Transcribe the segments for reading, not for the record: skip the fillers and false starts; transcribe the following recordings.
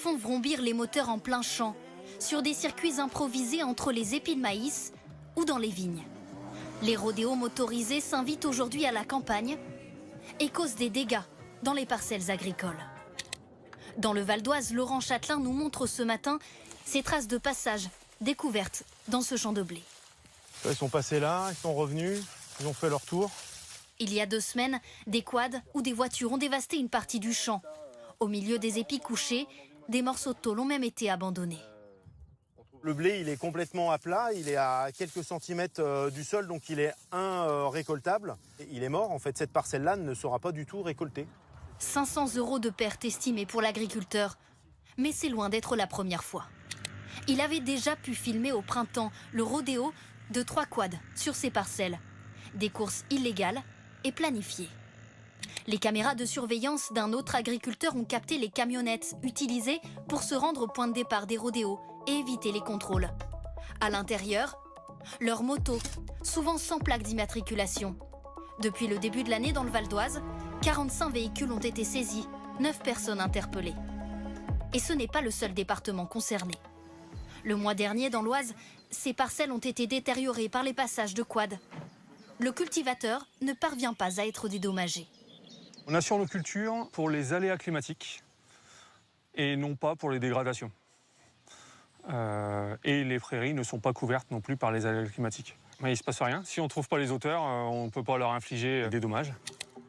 font vrombir les moteurs en plein champ, sur des circuits improvisés entre les épis de maïs ou dans les vignes. Les rodéos motorisés s'invitent aujourd'hui à la campagne et causent des dégâts dans les parcelles agricoles. Dans le Val d'Oise, Laurent Châtelain nous montre ce matin ces traces de passage découvertes dans ce champ de blé. Ils sont passés là, ils sont revenus, ils ont fait leur tour. Il y a 2 semaines, des quads ou des voitures ont dévasté une partie du champ. Au milieu des épis couchés, des morceaux de tôle ont même été abandonnés. Le blé, il est complètement à plat, il est à quelques centimètres du sol, donc il est récoltable. Il est mort, en fait, cette parcelle-là ne sera pas du tout récoltée. 500 € de perte estimée pour l'agriculteur. Mais c'est loin d'être la première fois. Il avait déjà pu filmer au printemps le rodéo de 3 quads sur ses parcelles. Des courses illégales et planifiées. Les caméras de surveillance d'un autre agriculteur ont capté les camionnettes utilisées pour se rendre au point de départ des rodéos et éviter les contrôles. À l'intérieur, leurs motos, souvent sans plaque d'immatriculation. Depuis le début de l'année dans le Val d'Oise, 45 véhicules ont été saisis, 9 personnes interpellées. Et ce n'est pas le seul département concerné. Le mois dernier, dans l'Oise, ces parcelles ont été détériorées par les passages de quads. Le cultivateur ne parvient pas à être dédommagé. On assure nos cultures pour les aléas climatiques et non pas pour les dégradations. Et les prairies ne sont pas couvertes non plus par les aléas climatiques. Mais il ne se passe rien. Si on ne trouve pas les auteurs, on ne peut pas leur infliger des dommages.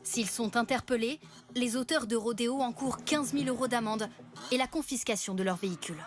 S'ils sont interpellés, les auteurs de rodéo encourent 15 000 € d'amende et la confiscation de leur véhicule.